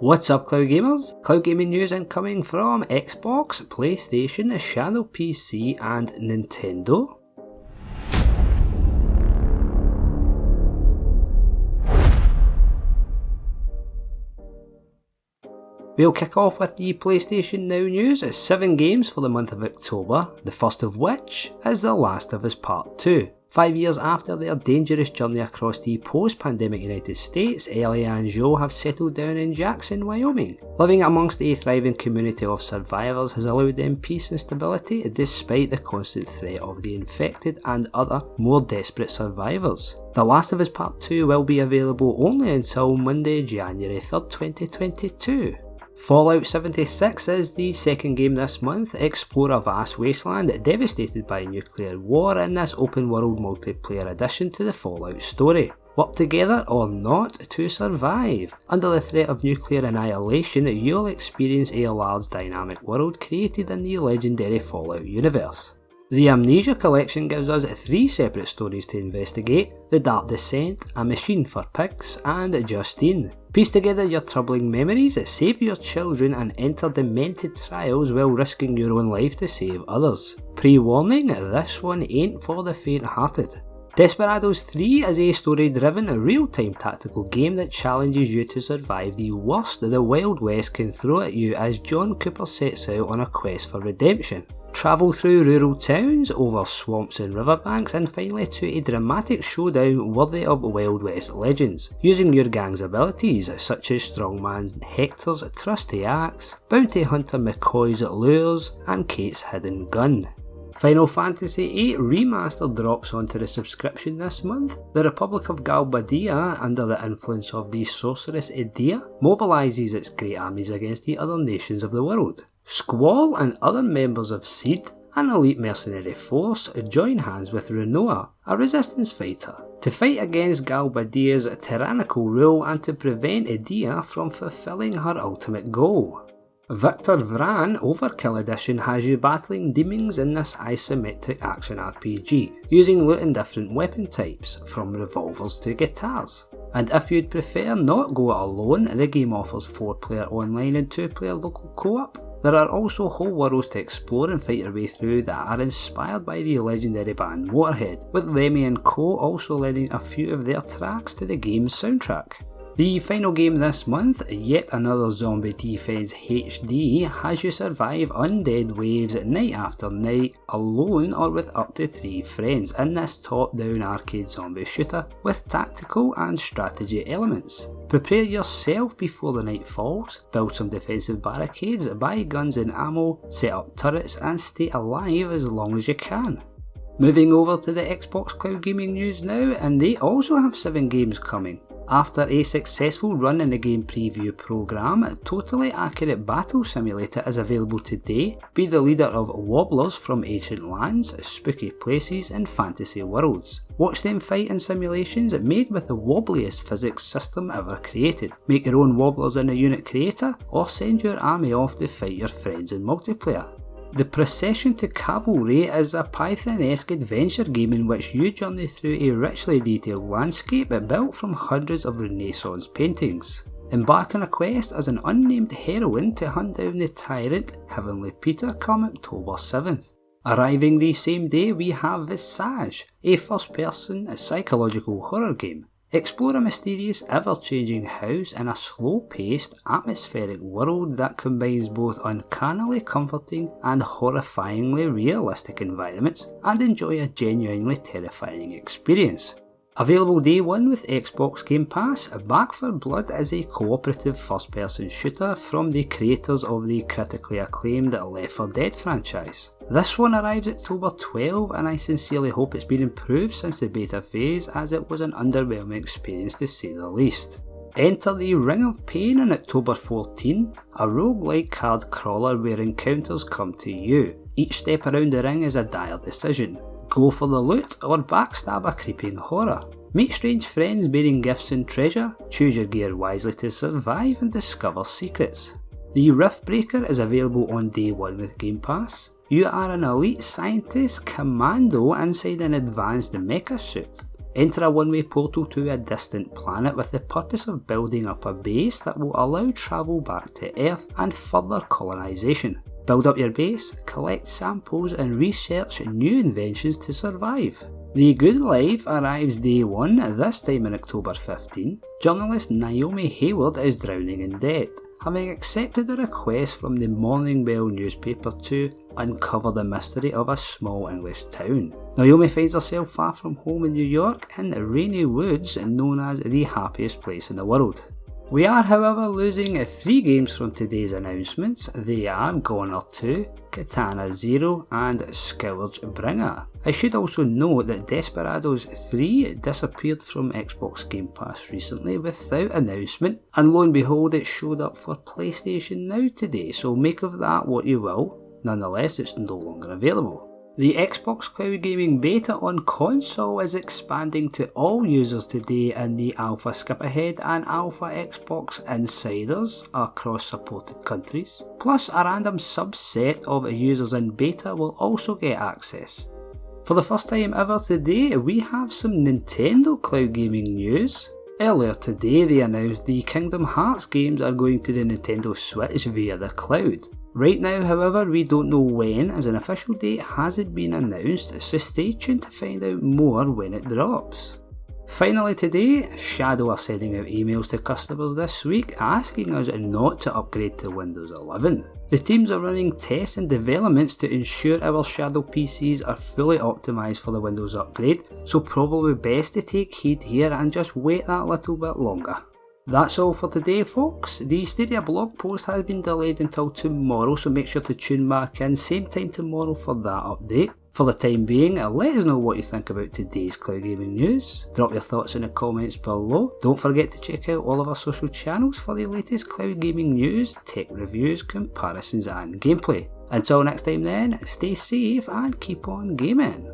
What's up, Cloud Gamers? Cloud Gaming news incoming from Xbox, PlayStation, Shadow PC and Nintendo. We'll kick off with the PlayStation Now news. 7 games for the month of October, the first of which is The Last of Us Part 2. 5 years after their dangerous journey across the post-pandemic United States, Ellie and Joe have settled down in Jackson, Wyoming. Living amongst a thriving community of survivors has allowed them peace and stability despite the constant threat of the infected and other more desperate survivors. The Last of Us Part 2 will be available only until Monday, January 3rd, 2022. Fallout 76 is the second game this month. Explore a vast wasteland devastated by nuclear war in this open world multiplayer addition to the Fallout story. Work together or not to survive. Under the threat of nuclear annihilation, you'll experience a large dynamic world created in the legendary Fallout universe. The Amnesia collection gives us 3 separate stories to investigate: The Dark Descent, A Machine for Pigs, and Justine. Piece together your troubling memories, save your children and enter demented trials while risking your own life to save others. Pre-warning, this one ain't for the faint-hearted. Desperados 3 is a story-driven, real-time tactical game that challenges you to survive the worst the Wild West can throw at you as John Cooper sets out on a quest for redemption. Travel through rural towns, over swamps and riverbanks, and finally to a dramatic showdown worthy of Wild West legends, using your gang's abilities such as Strongman Hector's trusty axe, Bounty Hunter McCoy's lures, and Kate's hidden gun. Final Fantasy VIII Remastered drops onto the subscription this month. The Republic of Galbadia, under the influence of the sorceress Edea, mobilises its great armies against the other nations of the world. Squall and other members of SEED, an elite mercenary force, join hands with Renoa, a resistance fighter, to fight against Galbadia's tyrannical rule and to prevent Edea from fulfilling her ultimate goal. Victor Vran Overkill Edition has you battling demons in this isometric action RPG, using loot and different weapon types, from revolvers to guitars. And if you'd prefer not go it alone, the game offers 4-player online and 2-player local co-op. There are also whole worlds to explore and fight your way through that are inspired by the legendary band Motorhead, with Lemmy and Co also lending a few of their tracks to the game's soundtrack. The final game this month, yet another Zombie Defense HD, has you survive undead waves night after night, alone or with up to 3 friends in this top-down arcade zombie shooter with tactical and strategy elements. Prepare yourself before the night falls, build some defensive barricades, buy guns and ammo, set up turrets and stay alive as long as you can. Moving over to the Xbox Cloud Gaming news now, and they also have 7 games coming. After a successful run in the game preview program, Totally Accurate Battle Simulator is available today. Be the leader of Wobblers from ancient lands, spooky places and fantasy worlds. Watch them fight in simulations made with the wobbliest physics system ever created. Make your own Wobblers in a unit creator, or send your army off to fight your friends in multiplayer. The Procession to Cavalry is a Python-esque adventure game in which you journey through a richly detailed landscape built from hundreds of Renaissance paintings. Embark on a quest as an unnamed heroine to hunt down the tyrant Heavenly Peter come October 7th. Arriving the same day we have Visage, a first-person psychological horror game. Explore a mysterious, ever-changing house in a slow-paced, atmospheric world that combines both uncannily comforting and horrifyingly realistic environments, and enjoy a genuinely terrifying experience. Available day 1 with Xbox Game Pass, Back 4 Blood is a cooperative first-person shooter from the creators of the critically acclaimed Left 4 Dead franchise. This one arrives October 12 and I sincerely hope it's been improved since the beta phase, as it was an underwhelming experience to say the least. Enter the Ring of Pain on October 14, a roguelike card crawler where encounters come to you. Each step around the ring is a dire decision. Go for the loot or backstab a creeping horror. Meet strange friends bearing gifts and treasure, choose your gear wisely to survive and discover secrets. The Rift Breaker is available on day 1 with Game Pass. You are an elite scientist commando inside an advanced mecha suit. Enter a one-way portal to a distant planet with the purpose of building up a base that will allow travel back to Earth and further colonisation. Build up your base, collect samples and research new inventions to survive. The Good Life arrives day 1, this time in October 15. Journalist Naomi Hayward is drowning in debt, having accepted a request from the Morning Bell newspaper to uncover the mystery of a small English town. Naomi finds herself far from home in New York in rainy woods known as the happiest place in the world. We are however losing 3 games from today's announcements. They are Goner 2, Katana Zero and Scourgebringer. I should also note that Desperados 3 disappeared from Xbox Game Pass recently without announcement, and lo and behold it showed up for PlayStation Now today, so make of that what you will. Nonetheless, it's no longer available. The Xbox Cloud Gaming beta on console is expanding to all users today in the Alpha Skip Ahead and Alpha Xbox Insiders across supported countries. Plus, a random subset of users in beta will also get access. For the first time ever today, we have some Nintendo Cloud Gaming news. Earlier today, they announced the Kingdom Hearts games are going to the Nintendo Switch via the cloud. Right now, however, we don't know when, as an official date hasn't been announced, so stay tuned to find out more when it drops. Finally today, Shadow are sending out emails to customers this week asking us not to upgrade to Windows 11. The teams are running tests and developments to ensure our Shadow PCs are fully optimised for the Windows upgrade, so probably best to take heed here and just wait that little bit longer. That's all for today folks. The Stadia blog post has been delayed until tomorrow, so make sure to tune back in same time tomorrow for that update. For the time being, let us know what you think about today's cloud gaming news. Drop your thoughts in the comments below. Don't forget to check out all of our social channels for the latest cloud gaming news, tech reviews, comparisons and gameplay. Until next time then, stay safe and keep on gaming.